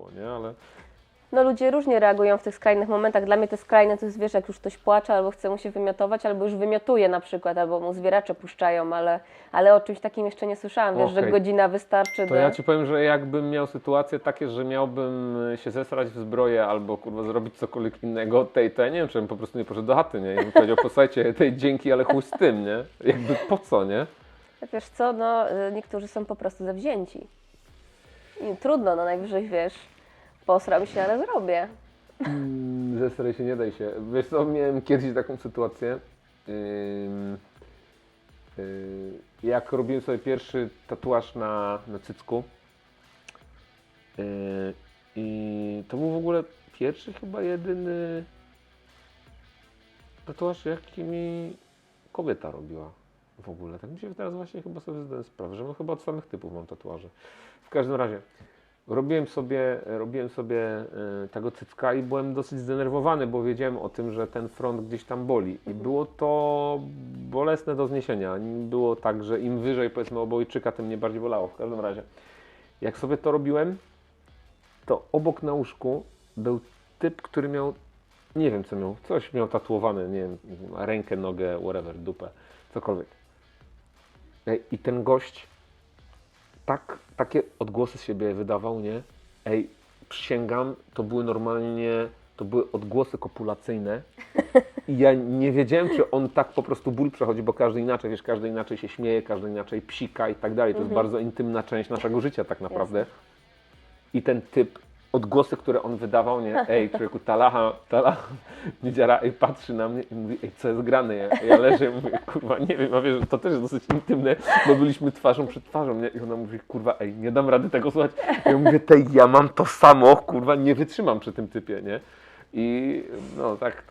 bolało, nie? Ale No ludzie różnie reagują w tych skrajnych momentach. Dla mnie te skrajne to jest, wiesz, jak już ktoś płacze, albo chce mu się wymiotować, albo już wymiotuje na przykład, albo mu zwieracze puszczają, ale o czymś takim jeszcze nie słyszałam, wiesz, że Okej. godzina wystarczy to ja Ci powiem, że jakbym miał sytuacje takie, że miałbym się zesrać w zbroję albo kurwa zrobić cokolwiek innego od tej, to ja nie wiem, czy bym po prostu nie poszedł do chaty, nie? I bym powiedział, posłuchajcie, tej dzięki, ale chuj z tym, nie? Jakby po co, nie? Wiesz co, no niektórzy są po prostu zawzięci. I trudno, no najwyżej, wiesz, posram się, ale zrobię. Zesraj się, nie daj się. Wiesz co, miałem kiedyś taką sytuację, jak robiłem sobie pierwszy tatuaż na cycku i to był w ogóle pierwszy, chyba jedyny tatuaż, jaki mi kobieta robiła w ogóle. Tak mi się teraz właśnie chyba sobie zdałem sprawę, że chyba od samych typów mam tatuaże. W każdym razie robiłem sobie tego cycka i byłem dosyć zdenerwowany, bo wiedziałem o tym, że ten front gdzieś tam boli. I było to bolesne do zniesienia. Było tak, że im wyżej powiedzmy obojczyka, tym mnie bardziej bolało. W każdym razie, jak sobie to robiłem, to obok na łóżku był typ, który miał, nie wiem co miał, coś miał tatuowane, nie wiem, rękę, nogę, whatever, dupę, cokolwiek. I ten gość takie odgłosy z siebie wydawał, nie? Ej, przysięgam, to były odgłosy kopulacyjne i ja nie wiedziałem, czy on tak po prostu ból przechodzi, bo każdy inaczej, wiesz, każdy inaczej się śmieje, każdy inaczej psika i tak dalej. To jest bardzo intymna część naszego życia tak naprawdę. I ten typ, odgłosy, które on wydawał, nie? Ej, człowieku, talacha, niedziara, ej, patrzy na mnie i mówi, ej, co jest grane? Ja leżę i mówię, kurwa, nie wiem, a wiesz, to też jest dosyć intymne, bo byliśmy twarzą przed twarzą, nie? I ona mówi, kurwa, ej, nie dam rady tego słuchać. Ja mówię, ja mam to samo, kurwa, nie wytrzymam przy tym typie, nie? I no tak.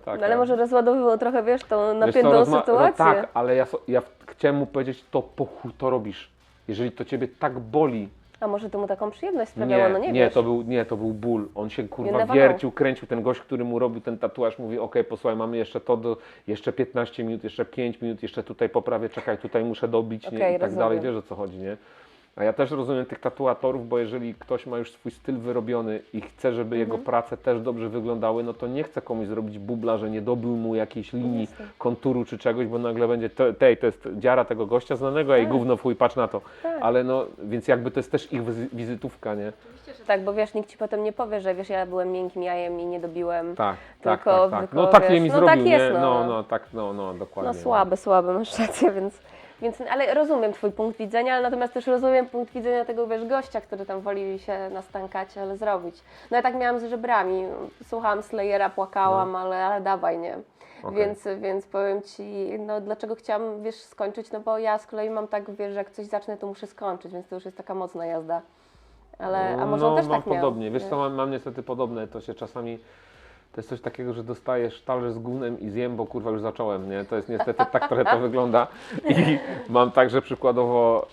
No, ale może rozładowywał trochę, wiesz, tą Wiesz napiętą co, sytuację. No tak, ale ja chciałem mu powiedzieć, to po chuj to robisz. Jeżeli to ciebie tak boli, A może to mu taką przyjemność sprawiało, no nie wiesz. to był ból. On się kurwa Nawawał. wiercił, kręcił. Ten gość, który mu robił ten tatuaż, mówi, okej, posłuchaj, mamy jeszcze jeszcze 15 minut, jeszcze 5 minut, jeszcze tutaj poprawię, czekaj, tutaj muszę dobić, nie? Okej, I tak dalej, rozumiem. wiesz o co chodzi, nie? A ja też rozumiem tych tatuatorów, bo jeżeli ktoś ma już swój styl wyrobiony i chce, żeby jego prace też dobrze wyglądały, no to nie chce komuś zrobić bubla, że nie dobił mu jakiejś linii, konturu czy czegoś, bo nagle będzie, to jest dziara tego gościa znanego, ej, gówno w chuj, patrz na to. Ale no, więc jakby to jest też ich wizytówka, nie? Oczywiście, że tak, bo wiesz, nikt ci potem nie powie, że wiesz, ja byłem miękkim jajem i nie dobiłem. Tak. Tylko No tak wiesz, mi no zrobił, tak jest, nie? no. No, dokładnie. No słabe, masz rację, więc, ale rozumiem twój punkt widzenia, ale natomiast też rozumiem punkt widzenia tego, wiesz, gościa, który tam woli się nastankać, ale zrobić. No ja tak miałam z żebrami, słuchałam Slayera, płakałam, ale dawaj, nie. Okej. Więc powiem ci, no dlaczego chciałam, wiesz, skończyć, no bo ja z kolei mam tak, wiesz, że jak coś zacznę, to muszę skończyć, więc to już jest taka mocna jazda. Ale, a może on też mam tak miał? podobnie. Wiesz co, mam niestety podobne, to się czasami... To jest coś takiego, że dostajesz talerz z gównem i zjem, bo kurwa już zacząłem, nie? To jest niestety tak trochę to wygląda. I mam także przykładowo,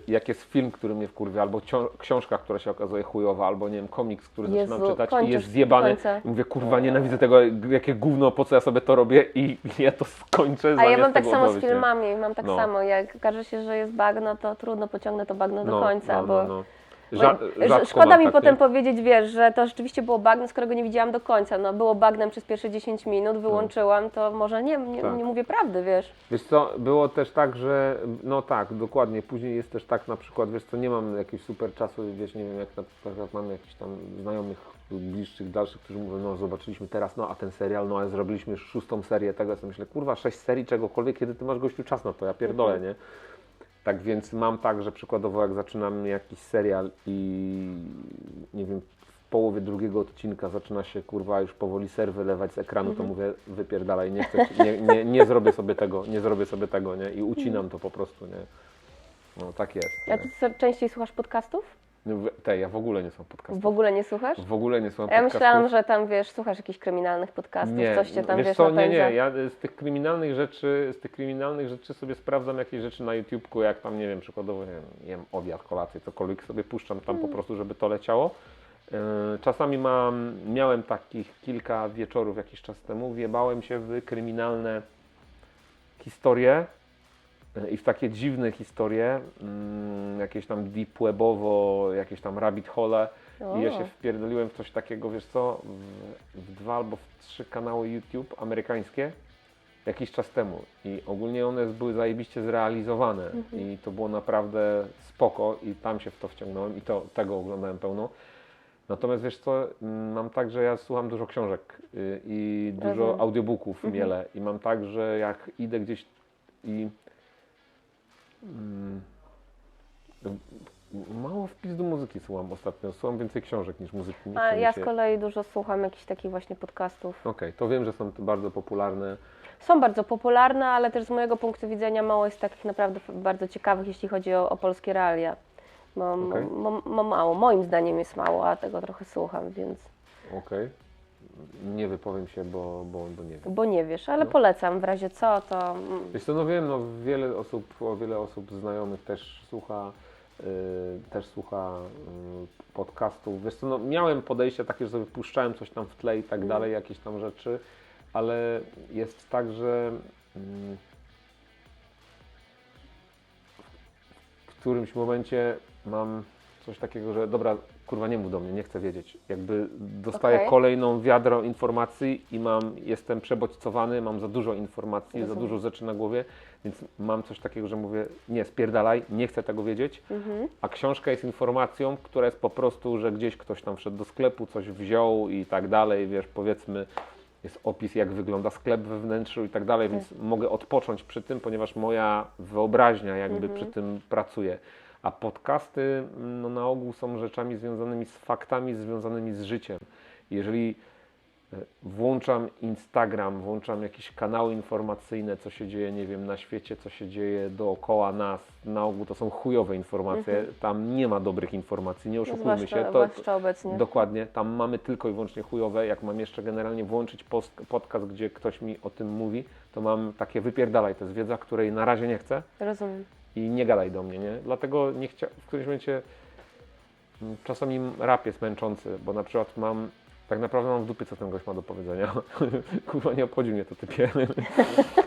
jak jest film, który mnie wkurwia, albo książka, która się okazuje chujowa, albo nie wiem, komiks, który Jezu, zaczynam czytać i kończysz jest zjebany. do końca. I mówię, kurwa, nienawidzę tego, jakie gówno, po co ja sobie to robię i ja to skończę, A ja zamiast mam tak tego samo z odłożyć, nie? filmami, mam tak No. samo, jak okaże się, że jest bagno, to trudno pociągnę to bagno do końca, bo... Rzadko Szkoda mam mi tak, potem nie? powiedzieć, wiesz, że to rzeczywiście było bagno, skoro go nie widziałam do końca. No, było bagnem przez pierwsze 10 minut, wyłączyłam, to może nie mówię prawdy, wiesz. Wiesz co, było też tak, że no tak, dokładnie, później jest też tak na przykład, wiesz co, nie mam jakiegoś super czasu, wiesz, nie wiem, jak na przykład mamy jakichś tam znajomych bliższych, dalszych, którzy mówią, no zobaczyliśmy teraz, no a ten serial, no a zrobiliśmy już 6. serię tego, ja sobie myślę, kurwa, 6 serii czegokolwiek, kiedy ty masz gościu czas na to, ja pierdolę, nie? Tak więc mam tak, że przykładowo jak zaczynam jakiś serial i nie wiem, w połowie drugiego odcinka zaczyna się kurwa już powoli ser wylewać z ekranu, to mówię wypierdalaj, nie chcę, nie zrobię sobie tego, nie? I ucinam to po prostu, nie? No tak jest. A Nie? ty co, częściej słuchasz podcastów? No, ja w ogóle nie słucham podcastów. W ogóle nie słuchasz? W ogóle nie słucham Ja podcastów. myślałam, że tam, wiesz, słuchasz jakichś kryminalnych podcastów, coś cię tam, wiesz, co, napędza. ja z tych kryminalnych rzeczy sobie sprawdzam jakieś rzeczy na YouTubeku, jak tam, nie wiem, przykładowo, nie wiem, jem obiad, kolację, cokolwiek sobie puszczam tam po prostu, żeby to leciało. Czasami miałem takich kilka wieczorów jakiś czas temu, wjebałem się w kryminalne historie, i w takie dziwne historie, jakieś tam deep webowo, jakieś tam rabbit hole i ja się wpierdoliłem w coś takiego, wiesz co, w 2 albo w 3 kanały YouTube amerykańskie jakiś czas temu i ogólnie one były zajebiście zrealizowane i to było naprawdę spoko i tam się w to wciągnąłem i tego oglądałem pełno. Natomiast wiesz co, mam tak, że ja słucham dużo książek i dużo audiobooków miele i mam tak, że jak idę gdzieś i mało wpis do muzyki słucham ostatnio. Słucham więcej książek niż muzyki. Nie A chce mi ja się... z kolei dużo słucham jakichś takich właśnie podcastów. Okej, to wiem, że są to bardzo popularne. Są bardzo popularne, ale też z mojego punktu widzenia mało jest takich naprawdę bardzo ciekawych, jeśli chodzi o polskie realia. Mało, moim zdaniem jest mało, a tego trochę słucham, więc... Okej. Nie wypowiem się, bo nie wiem. Bo nie wiesz, ale polecam w razie co, to... Wiesz co, no wiem, no wiele osób znajomych też słucha podcastów. Wiesz co, no miałem podejście takie, że sobie puszczałem coś tam w tle i tak dalej, jakieś tam rzeczy, ale jest tak, że w którymś momencie mam coś takiego, że dobra, kurwa nie mów do mnie, nie chcę wiedzieć. Jakby dostaję kolejną wiadro informacji i jestem przebodźcowany, mam za dużo informacji, za dużo rzeczy na głowie, więc mam coś takiego, że mówię, nie, spierdalaj, nie chcę tego wiedzieć, a książka jest informacją, która jest po prostu, że gdzieś ktoś tam wszedł do sklepu, coś wziął i tak dalej, wiesz, powiedzmy, jest opis, jak wygląda sklep we wnętrzu i tak dalej, więc mogę odpocząć przy tym, ponieważ moja wyobraźnia jakby przy tym pracuje. A podcasty no, na ogół są rzeczami związanymi z faktami, związanymi z życiem. Jeżeli włączam Instagram, włączam jakieś kanały informacyjne, co się dzieje, nie wiem, na świecie, co się dzieje dookoła nas, na ogół to są chujowe informacje, tam nie ma dobrych informacji, nie oszukujmy się. Zwłaszcza obecnie. Dokładnie, tam mamy tylko i wyłącznie chujowe. Jak mam jeszcze generalnie włączyć podcast, gdzie ktoś mi o tym mówi, to mam takie wypierdalaj, to jest wiedza, której na razie nie chcę. Rozumiem. I nie gadaj do mnie, nie? Dlatego w którymś momencie czasami rap jest męczący, bo na przykład tak naprawdę mam w dupie, co ten gość ma do powiedzenia. Kurwa, nie obchodzi mnie to typie.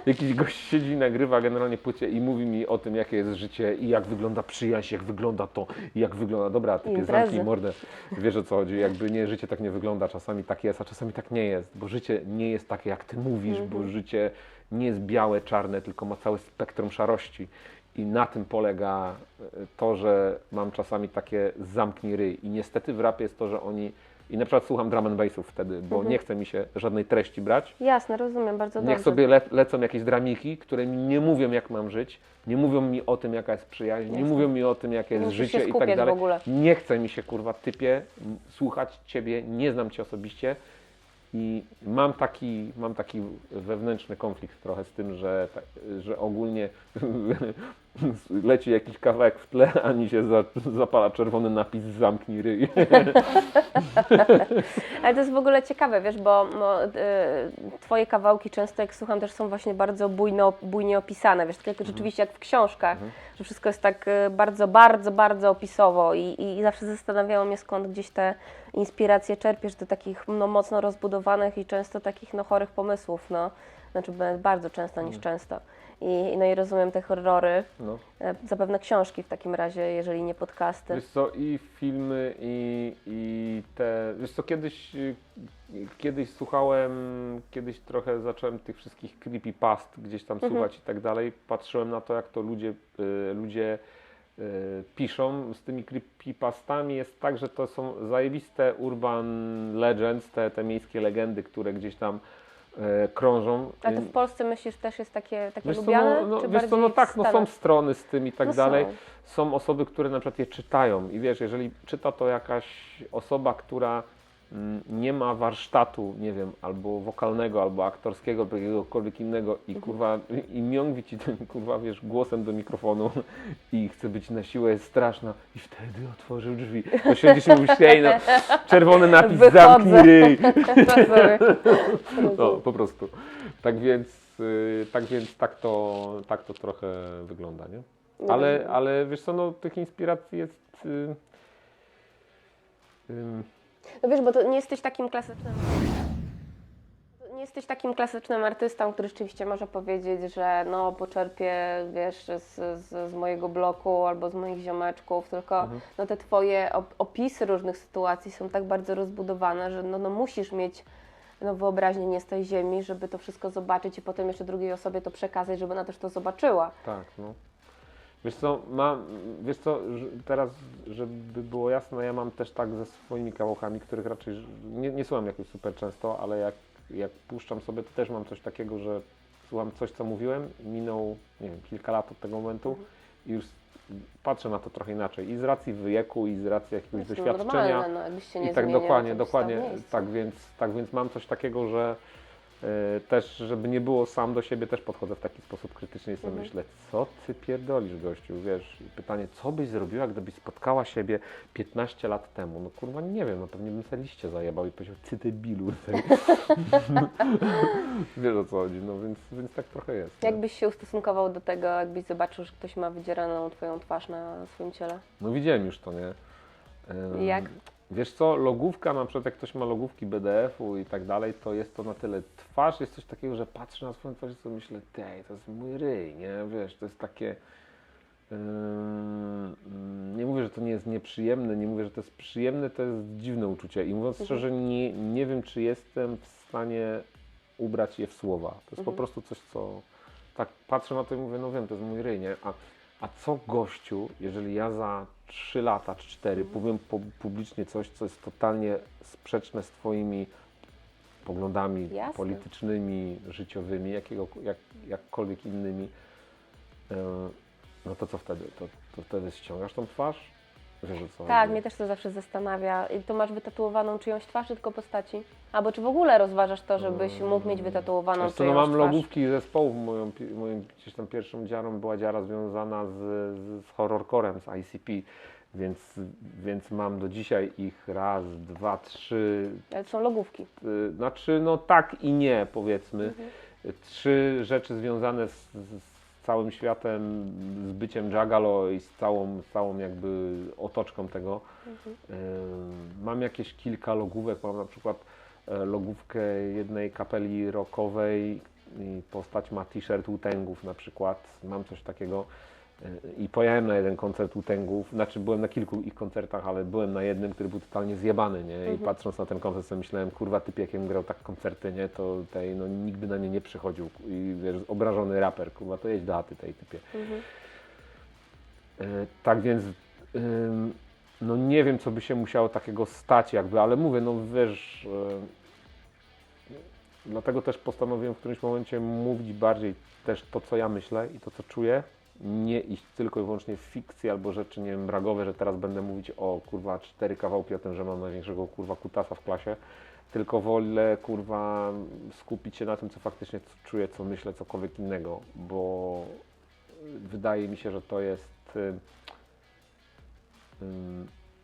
Jakiś gość siedzi, nagrywa generalnie płycie i mówi mi o tym, jakie jest życie i jak wygląda przyjaźń, jak wygląda to i jak wygląda... Dobra, typie, zamknij mordę. Wiesz, o co chodzi. Jakby nie, życie tak nie wygląda. Czasami tak jest, a czasami tak nie jest. Bo życie nie jest takie, jak ty mówisz, bo życie nie jest białe, czarne, tylko ma całe spektrum szarości. I na tym polega to, że mam czasami takie zamknij ryj. I niestety w rapie jest to, że oni... I na przykład słucham drum and bassów wtedy, bo nie chce mi się żadnej treści brać. Jasne, rozumiem, bardzo dobrze. Niech sobie lecą jakieś dramiki, które mi nie mówią, jak mam żyć, nie mówią mi o tym, jaka jest przyjaźń, nie mówią mi o tym, jakie jest życie i tak dalej. Nie chce mi się, kurwa, typie, słuchać Ciebie, nie znam Cię osobiście. I mam taki wewnętrzny konflikt trochę z tym, że ogólnie leci jakiś kawałek w tle, ani się zapala czerwony napis zamknij ryj. Ale to jest w ogóle ciekawe, wiesz, bo Twoje kawałki często, jak słucham, też są właśnie bardzo bujnie opisane, wiesz, tak jak rzeczywiście jak w książkach, że wszystko jest tak bardzo, bardzo, bardzo opisowo i zawsze zastanawiało mnie, skąd gdzieś te inspiracje czerpiesz do takich mocno rozbudowanych i często takich chorych pomysłów, znaczy bardzo często niż często. I rozumiem te horrory, zapewne książki w takim razie, jeżeli nie podcasty. Wiesz co, i filmy, i te... Wiesz co, kiedyś słuchałem, kiedyś trochę zacząłem tych wszystkich creepypast gdzieś tam słuchać i tak dalej. Patrzyłem na to, jak to ludzie piszą. Z tymi creepypastami jest tak, że to są zajebiste urban legends, te miejskie legendy, które gdzieś tam krążą. A to w Polsce myślisz też jest takie Wiesz lubiane? co, czy wiesz co, bardziej tak, w Stanach? są strony z tym i tak dalej. Są. Są osoby, które na przykład je czytają i wiesz, jeżeli czyta to jakaś osoba, która nie ma warsztatu, nie wiem, albo wokalnego, albo aktorskiego, albo jakiegokolwiek innego i kurwa, i miągwi ci tym, kurwa, wiesz, głosem do mikrofonu i chce być na siłę, jest straszna i wtedy otworzył drzwi. To siedzisz i mówisz, ej, no, czerwony napis, zamknij ryj. No, po prostu. Tak więc tak to trochę wygląda, nie? Ale wiesz co, no, tych inspiracji jest... No wiesz, bo to nie jesteś takim klasycznym jesteś takim klasycznym artystą, który rzeczywiście może powiedzieć, że no poczerpię, wiesz, z mojego bloku albo z moich ziomeczków, tylko no te twoje opisy różnych sytuacji są tak bardzo rozbudowane, że no musisz mieć wyobraźnię nie z tej ziemi, żeby to wszystko zobaczyć i potem jeszcze drugiej osobie to przekazać, żeby ona też to zobaczyła. Tak, no. Wiesz co, teraz, żeby było jasne, ja mam też tak ze swoimi kawałkami, których raczej nie słucham jakoś super często, ale jak puszczam sobie, to też mam coś takiego, że słucham coś, co mówiłem, minął, nie wiem, kilka lat od tego momentu i już patrzę na to trochę inaczej. I z racji wieku, i z racji jakiegoś To jest doświadczenia. normalne, no, jakbyś się nie I tak zmieniał, dokładnie, to byś stał w dokładnie. miejscu. Tak więc mam coś takiego, że też, żeby nie było sam do siebie, też podchodzę w taki sposób krytyczny i sobie myślę, co ty pierdolisz, gościu, wiesz, i pytanie, co byś zrobiła, gdybyś spotkała siebie 15 lat temu? No kurwa, nie wiem, no pewnie bym sobie liście zajebał i powiedział, ty debilu. Wiesz, o co chodzi, no więc tak trochę jest. Nie? Jak byś się ustosunkował do tego, jakbyś zobaczył, że ktoś ma wydzieraną twoją twarz na swoim ciele? No widziałem już to, nie? I jak? Wiesz co, logówka, na przykład jak ktoś ma logówki BDF-u i tak dalej, to jest to na tyle. Twarz jest coś takiego, że patrzę na swoją twarz i sobie myślę, tej, to jest mój ryj, nie? Wiesz, to jest takie... nie mówię, że to nie jest nieprzyjemne, nie mówię, że to jest przyjemne, to jest dziwne uczucie. I mówiąc szczerze, nie wiem, czy jestem w stanie ubrać je w słowa. To jest po prostu coś, co... Tak patrzę na to i mówię, no wiem, to jest mój ryj, nie? A co gościu, jeżeli ja za 3 lata czy 4 powiem publicznie coś, co jest totalnie sprzeczne z Twoimi poglądami Jasne. politycznymi, życiowymi, jakkolwiek innymi, no to co wtedy? To wtedy ściągasz tą twarz? Wiesz, o co Tak, chodzi? mnie też to zawsze zastanawia. I to masz wytatuowaną czyjąś twarz, czy tylko postaci? Albo czy w ogóle rozważasz to, żebyś mógł mieć wytatuowaną Wiesz co, czyjąś no mam twarz? logówki zespołów, moim gdzieś tam pierwszą dziarą była dziara związana z horrorcorem, z ICP, więc mam do dzisiaj ich raz, dwa, trzy, Ale to są logówki. znaczy no tak i nie, powiedzmy. 3 rzeczy związane z całym światem, z byciem Juggalo i z całą jakby otoczką tego. Mam jakieś kilka logówek, mam na przykład logówkę jednej kapeli rockowej i postać ma t-shirt Wu-Tangów na przykład, mam coś takiego i pojechałem na jeden koncert Wu-Tangów, znaczy byłem na kilku ich koncertach, ale byłem na jednym, który był totalnie zjebany, nie? I patrząc na ten koncert sobie myślałem, kurwa, typ jakiem grał tak koncerty, nie? To no, nigdy na mnie nie przychodził i wiesz, obrażony raper, kurwa, to jedź do chaty tej typie. Tak więc no nie wiem, co by się musiało takiego stać jakby, ale mówię, no wiesz, dlatego też postanowiłem w którymś momencie mówić bardziej też to, co ja myślę i to, co czuję, nie iść tylko i wyłącznie w fikcję albo rzeczy, nie wiem, bragowe, że teraz będę mówić o, kurwa, 4 kawałki o tym, że mam największego, kurwa, kutasa w klasie, tylko wolę, kurwa, skupić się na tym, co faktycznie czuję, co myślę, cokolwiek innego, bo wydaje mi się, że to jest...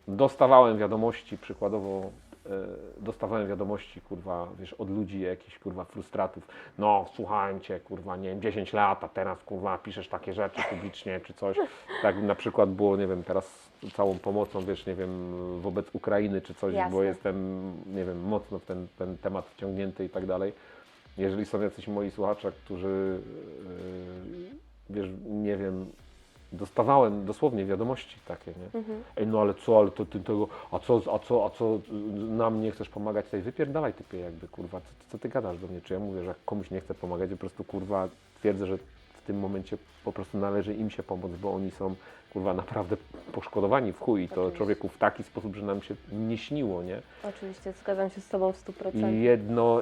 Dostawałem wiadomości, przykładowo dostawałem wiadomości, kurwa, wiesz, od ludzi jakichś, kurwa, frustratów. No, słuchałem Cię, kurwa, nie wiem, 10 lat, a teraz, kurwa, piszesz takie rzeczy publicznie, czy coś. Tak na przykład było, nie wiem, teraz całą pomocą, wiesz, nie wiem, wobec Ukrainy, czy coś, Jasne. bo jestem, nie wiem, mocno w ten temat wciągnięty i tak dalej. Jeżeli są jacyś moi słuchacze, którzy, wiesz, nie wiem, dostawałem dosłownie wiadomości takie, nie? Ej, no ale co, ale to ty tego, a co, nam nie chcesz pomagać, tutaj wypierdalaj typie jakby, kurwa, co ty gadasz do mnie, czy ja mówię, że jak komuś nie chcę pomagać, po prostu, kurwa, twierdzę, że w tym momencie po prostu należy im się pomóc, bo oni są, kurwa, naprawdę poszkodowani w chuj i to Oczywiście. człowieku w taki sposób, że nam się nie śniło, nie? Oczywiście, zgadzam się z Tobą w 100%.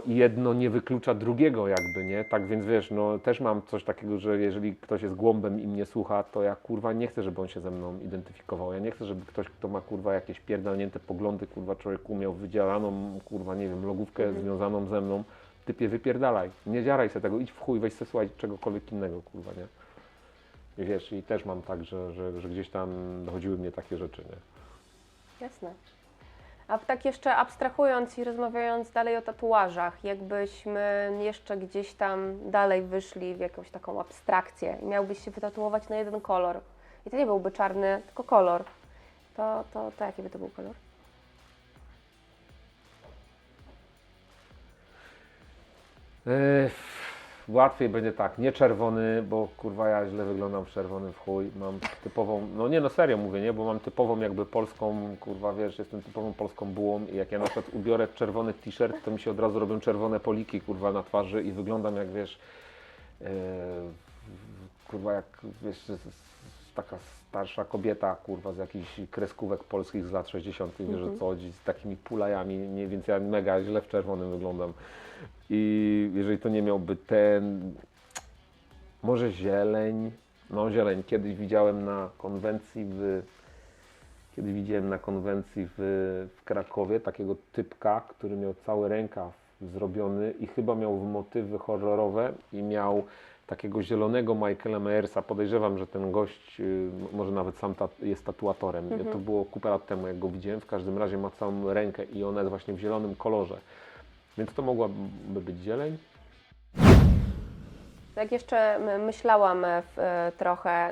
I jedno nie wyklucza drugiego jakby, nie? Tak więc wiesz, no też mam coś takiego, że jeżeli ktoś jest głąbem i mnie słucha, to ja kurwa nie chcę, żeby on się ze mną identyfikował. Ja nie chcę, żeby ktoś, kto ma kurwa jakieś pierdolnięte poglądy, kurwa człowieku miał wydzielaną, kurwa nie wiem, logówkę związaną ze mną. Typie wypierdalaj, nie dziaraj się tego, idź w chuj, weź se słuchaj czegokolwiek innego, kurwa, nie? I wiesz, i też mam tak, że gdzieś tam dochodziły mnie takie rzeczy, nie? Jasne. A tak jeszcze abstrahując i rozmawiając dalej o tatuażach, jakbyśmy jeszcze gdzieś tam dalej wyszli w jakąś taką abstrakcję i miałbyś się wytatuować na jeden kolor i to nie byłby czarny, tylko kolor, to jaki by to był kolor? Łatwiej będzie tak, nie czerwony, bo kurwa ja źle wyglądam w czerwonym w chuj. Mam typową, no nie no serio mówię, nie, bo mam typową jakby polską, kurwa wiesz, jestem typową polską bułą i jak ja na przykład ubiorę czerwony t-shirt, to mi się od razu robią czerwone poliki kurwa na twarzy i wyglądam jak wiesz, kurwa jak wiesz, taka starsza kobieta kurwa z jakichś kreskówek polskich z lat 60. Wiesz o co chodzi, z takimi pulajami, nie, więc ja mega źle w czerwonym wyglądam. I jeżeli to nie miałby ten, może zieleń, no zieleń, kiedyś widziałem na konwencji w Krakowie takiego typka, który miał cały rękaw zrobiony i chyba miał motywy horrorowe i miał takiego zielonego Michaela Myersa. Podejrzewam, że ten gość może nawet sam jest tatuatorem. To było kupę lat temu, jak go widziałem. W każdym razie ma całą rękę i ona jest właśnie w zielonym kolorze. Więc to mogłaby być zieleń. Jak jeszcze myślałam trochę,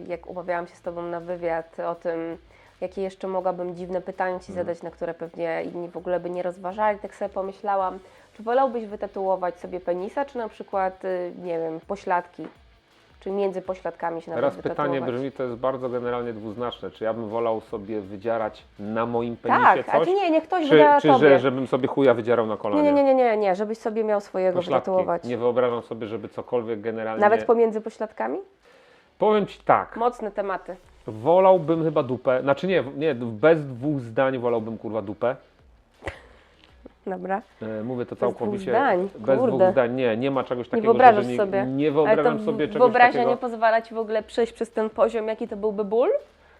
jak umawiałam się z Tobą na wywiad o tym, jakie jeszcze mogłabym dziwne pytania Ci zadać, na które pewnie inni w ogóle by nie rozważali, tak sobie pomyślałam, czy wolałbyś wytatuować sobie penisa, czy na przykład, nie wiem, pośladki? Czy między pośladkami się nawet Teraz wytatuować? pytanie brzmi, to jest bardzo generalnie dwuznaczne. Czy ja bym wolał sobie wydzierać na moim penisie Tak, coś? nie, niech ktoś wydziela czy Tobie. żebym sobie chuja wydzierał na kolanie? Nie, żebyś sobie miał swojego Pośladki. wytatuować. Nie wyobrażam sobie, żeby cokolwiek generalnie... Nawet pomiędzy pośladkami? Powiem Ci tak, Mocne tematy. wolałbym chyba dupę, znaczy nie, bez dwóch zdań wolałbym kurwa dupę. Dobra. Mówię to Bez całkowicie. dwóch zdań, Bez kurde. dwóch zdań, nie ma czegoś Nie takiego, wyobrażasz żeby sobie. nie Ale wyobrażam to sobie czegoś wyobraźnia takiego. nie pozwala Ci w ogóle przejść przez ten poziom, jaki to byłby ból?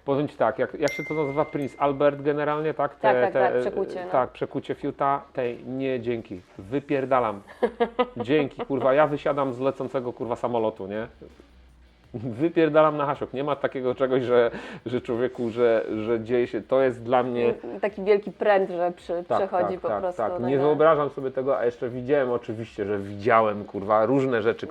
Powiem Ci tak, jak się to nazywa Prince Albert generalnie, tak? Tak, przekucie, no. Tak, przekucie fiuta, nie, dzięki, wypierdalam. Dzięki, kurwa, ja wysiadam z lecącego, kurwa, samolotu, nie? Wypierdalam na hasiok. Nie ma takiego czegoś, że człowieku, że dzieje się, to jest dla mnie... Taki wielki pręt, że przechodzi po prostu. Tak. tak, Nie wyobrażam sobie tego, a jeszcze widziałem oczywiście, że widziałem, kurwa, różne rzeczy,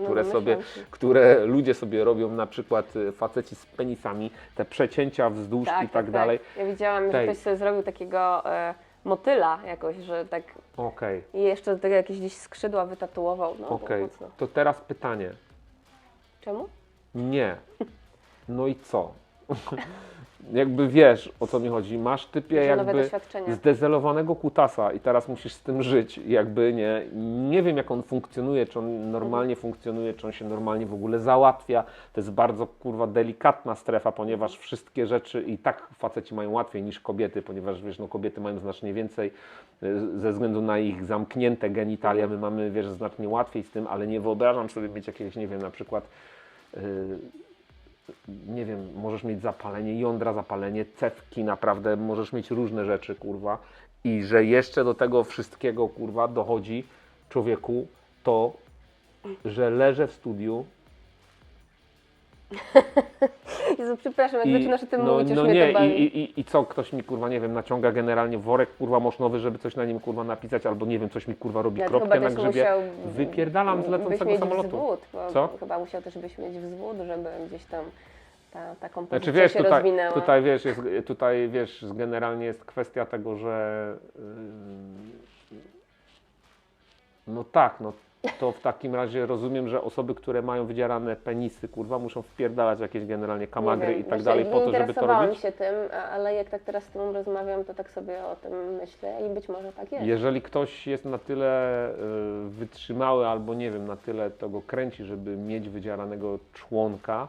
które ludzie sobie robią, na przykład faceci z penisami, te przecięcia wzdłuż i tak dalej. Ja widziałam, że ktoś sobie zrobił takiego motyla jakoś, że tak Okej, i jeszcze do tego jakieś gdzieś skrzydła wytatuował. No, okej. mocno. To teraz pytanie. Czemu? Nie. No i co? Jakby wiesz, o co mi chodzi. Masz typie Duże nowe jakby doświadczenia. zdezelowanego kutasa i teraz musisz z tym żyć. Jakby nie wiem, jak on funkcjonuje, czy on normalnie funkcjonuje, czy on się normalnie w ogóle załatwia. To jest bardzo, kurwa, delikatna strefa, ponieważ wszystkie rzeczy i tak faceci mają łatwiej niż kobiety, ponieważ wiesz, no kobiety mają znacznie więcej ze względu na ich zamknięte genitalia. My mamy, wiesz, znacznie łatwiej z tym, ale nie wyobrażam sobie mieć jakiegoś, nie wiem, na przykład nie wiem, możesz mieć zapalenie jądra, zapalenie cewki, naprawdę możesz mieć różne rzeczy, kurwa. I że jeszcze do tego wszystkiego, kurwa, dochodzi człowieku to, że leżę w studiu. Jezu, przepraszam, jak zaczynasz o tym mówić, już no mnie nie, to bawi. i co, ktoś mi, kurwa, nie wiem, naciąga generalnie worek, kurwa, mosznowy, żeby coś na nim, kurwa, napisać, albo nie wiem, coś mi, kurwa, robi kropkę na grzybie. Wypierdalam z lecącego samolotu. Wzwód, bo Co? chyba musiał też byś mieć wzwód, żeby gdzieś tam ta kompozycja Znaczy wiesz, się rozwinęła. tutaj wiesz, generalnie jest kwestia tego, że no tak, no to w takim razie rozumiem, że osoby, które mają wydzierane penisy, kurwa, muszą wpierdalać jakieś generalnie kamagry Nie wiem, i tak dalej po to, żeby to interesowałam robić. się tym, ale jak tak teraz z Tobą rozmawiam, to tak sobie o tym myślę i być może tak jest. Jeżeli ktoś jest na tyle wytrzymały albo nie wiem, na tyle to go kręci, żeby mieć wydzieranego członka,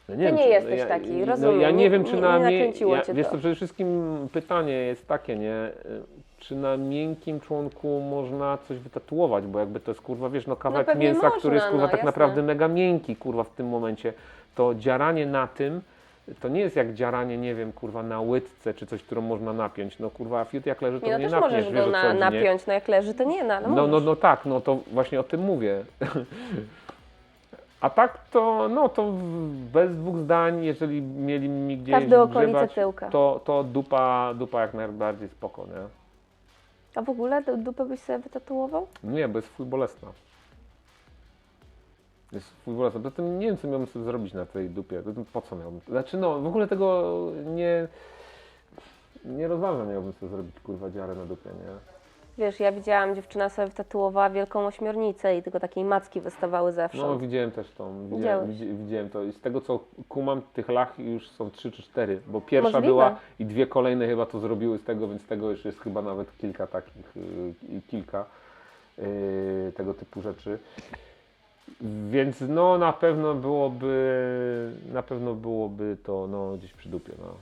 no Ty nie jesteś taki, rozumiem. Ja nie wiem, czy nie na nakręciło cię wiesz to. co, przede wszystkim pytanie jest takie, nie? Czy na miękkim członku można coś wytatuować, bo jakby to jest, kurwa, wiesz, no kawałek pewnie mięsa, można, który jest, kurwa, tak jasne. naprawdę mega miękki, kurwa, w tym momencie, to dzieranie na tym, to nie jest jak dzieranie, nie wiem, kurwa, na łydce, czy coś, którą można napiąć, no kurwa, fiut jak leży, to Nie, no nie też napniesz, możesz wiesz, go o co chodzi, nie? napiąć, no jak leży, to nie, no ale możesz. No tak, no to właśnie o tym mówię. A tak to, no to bez dwóch zdań, jeżeli mieli mi gdzieś Każde okolice grzebać, tyłka. to dupa jak najbardziej spoko, nie? A w ogóle dupę byś sobie wytatuował? Nie, bo jest fuj bolesna. Jest fuj bolesna. Zatem nie wiem, co miałbym sobie zrobić na tej dupie. Po co miałbym? Znaczy no, w ogóle tego nie rozważam, miałbym sobie zrobić, kurwa, dziarę na dupie, nie? Wiesz, ja widziałam, dziewczyna sobie wtatuowała wielką ośmiornicę i tylko takiej macki wystawały No zewsząd. widziałem też tą, Widziałeś? widziałem to i z tego co kumam, tych lach już są 3 czy 4, bo pierwsza Możliwe. była i 2 kolejne chyba to zrobiły z tego, więc tego już jest chyba nawet kilka takich, kilka tego typu rzeczy. Więc no na pewno byłoby to no, gdzieś przy dupie. No.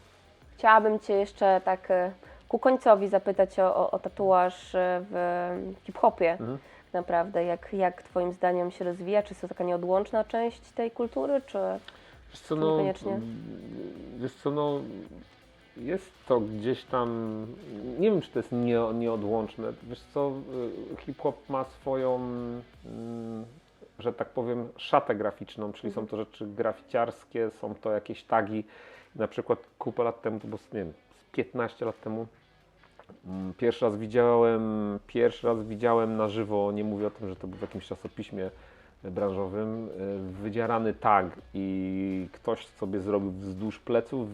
Chciałabym Cię jeszcze tak ku końcowi zapytać o tatuaż w hip-hopie. Mhm. Naprawdę, jak Twoim zdaniem się rozwija? Czy jest to taka nieodłączna część tej kultury, czy Wiesz co, no, niekoniecznie? wiesz co, no, jest to gdzieś tam, nie wiem czy to jest nieodłączne, wiesz co, hip-hop ma swoją, że tak powiem, szatę graficzną, czyli są to rzeczy graficiarskie, są to jakieś tagi, na przykład kupę lat temu, to było, nie wiem, z 15 lat temu, pierwszy raz widziałem na żywo, nie mówię o tym, że to był w jakimś czasopiśmie branżowym, wydzierany tag i ktoś sobie zrobił wzdłuż pleców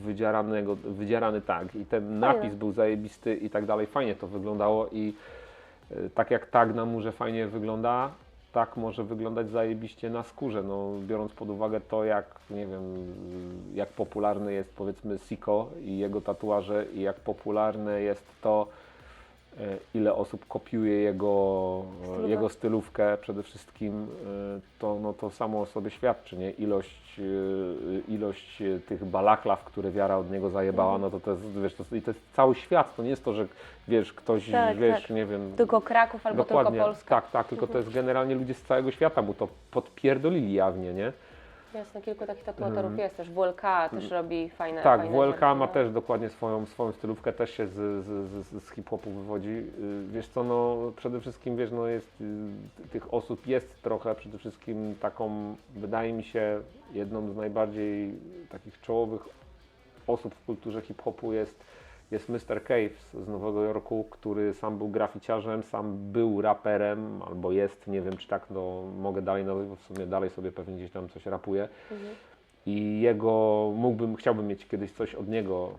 wydzierany tag i ten napis był zajebisty i tak dalej, fajnie to wyglądało i tak jak tag na murze fajnie wygląda, tak może wyglądać zajebiście na skórze, no, biorąc pod uwagę to, jak, nie wiem, jak popularny jest powiedzmy Siko i jego tatuaże i jak popularne jest to, ile osób kopiuje jego stylówkę przede wszystkim, to, no, to samo o sobie świadczy, nie? Ilość tych balaklaw, które wiara od niego zajebała, no to jest, wiesz, i to jest cały świat, to nie jest to, że wiesz, ktoś, Tak, wiesz, tak. nie wiem... Tylko Kraków albo Dokładnie, tylko Polska? tak, tylko to jest generalnie ludzie z całego świata, bo to podpierdolili jawnie, nie? Jasne, kilku takich tatuatorów jest też. WLK też robi fajne Tak, fajne WLK rzeczy, ma no. też dokładnie swoją stylówkę, też się z hip-hopu wywodzi. Wiesz co, no przede wszystkim, wiesz, no jest, tych osób jest trochę, przede wszystkim taką, wydaje mi się, jedną z najbardziej takich czołowych osób w kulturze hip-hopu jest Mr. Cave z Nowego Jorku, który sam był graficiarzem, sam był raperem, albo jest, nie wiem czy tak, no mogę dalej nazwać, bo w sumie dalej sobie pewnie gdzieś tam coś rapuje. I chciałbym mieć kiedyś coś od niego.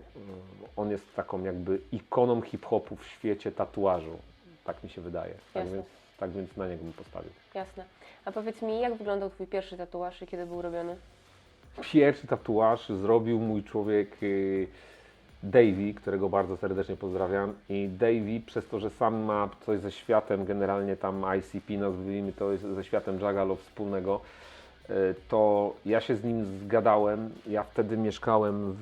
On jest taką jakby ikoną hip-hopu w świecie tatuażu, tak mi się wydaje. Jasne. Tak więc na niego bym postawił. Jasne. A powiedz mi, jak wyglądał Twój pierwszy tatuaż i kiedy był robiony? Pierwszy tatuaż zrobił mój człowiek Davey, którego bardzo serdecznie pozdrawiam. I Davey, przez to, że sam ma coś ze światem, generalnie tam ICP, nazwijmy to, ze światem Juggalo wspólnego, to ja się z nim zgadałem. Ja wtedy mieszkałem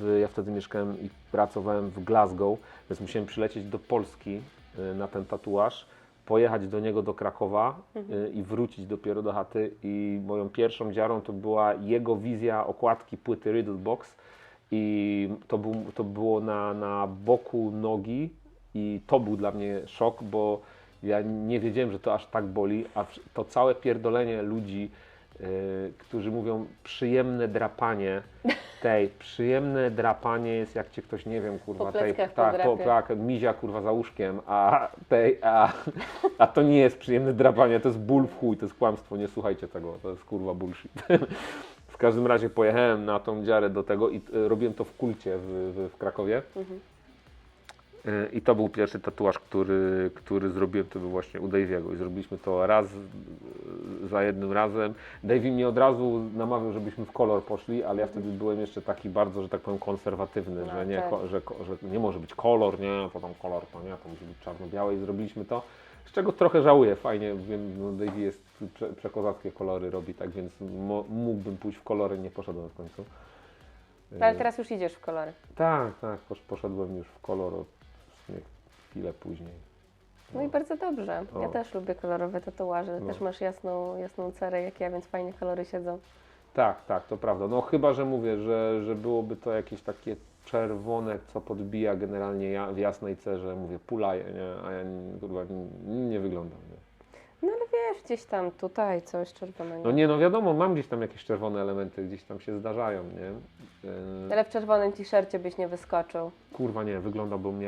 i pracowałem w Glasgow, więc musiałem przylecieć do Polski na ten tatuaż, pojechać do niego do Krakowa i wrócić dopiero do chaty. I moją pierwszą dziarą to była jego wizja okładki płyty Riddle Box i to było na boku nogi i to był dla mnie szok, bo ja nie wiedziałem, że to aż tak boli, a to całe pierdolenie ludzi, którzy mówią przyjemne drapanie jest jak cię ktoś, nie wiem, kurwa, Po pleckach podrapie. tak, mizia kurwa za łóżkiem, a to nie jest przyjemne drapanie, to jest ból w chuj, to jest kłamstwo, nie słuchajcie tego, to jest kurwa bullshit. W każdym razie pojechałem na tą dziarę do tego i robiłem to w Kulcie w Krakowie. I to był pierwszy tatuaż, który zrobiłem, to był właśnie u Daviego i zrobiliśmy to raz za jednym razem. Davey mnie od razu namawiał, żebyśmy w kolor poszli, ale ja wtedy byłem jeszcze taki bardzo, że tak powiem, konserwatywny, No, że, nie, tak. że nie może być kolor, nie, to tam kolor, to nie, to musi być czarno-białe i zrobiliśmy to. Z czego trochę żałuję, fajnie, wiem, no Davey jest przekozackie kolory robi, tak więc mógłbym pójść w kolory, nie poszedłem w końcu. Ale teraz już idziesz w kolory. Tak, poszedłem już w kolor w sumie chwilę później. No i bardzo dobrze. Ja O. też lubię kolorowe tatuaże. No. Też masz jasną cerę jak ja, więc fajnie kolory siedzą. Tak, to prawda. No chyba, że mówię, że byłoby to jakieś takie czerwone, co podbija generalnie w jasnej cerze, mówię, pulaje, nie? A ja kurwa nie wyglądam. Nie? No ale wiesz, gdzieś tam tutaj coś czerwonego. No nie, no wiadomo, mam gdzieś tam jakieś czerwone elementy, gdzieś tam się zdarzają, nie? Ale w czerwonym t-shircie byś nie wyskoczył. Kurwa nie, wyglądałbym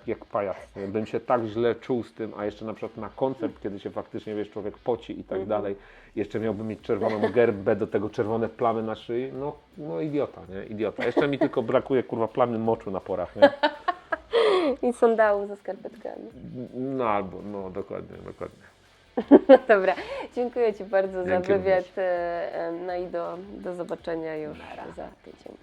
jak pajac. Nie? Bym się tak źle czuł z tym, a jeszcze na przykład na koncert, kiedy się faktycznie, wiesz, człowiek poci i tak dalej, jeszcze miałbym mieć czerwoną gerbę, do tego czerwone plamy na szyi, no idiota, nie? Idiota. Jeszcze mi tylko brakuje, kurwa, plamy moczu na porach, nie? I sandałów ze skarpetkami. No albo, no dokładnie. No dobra, dziękuję Ci bardzo za Dzięki wywiad. również. No i do zobaczenia już za tydzień.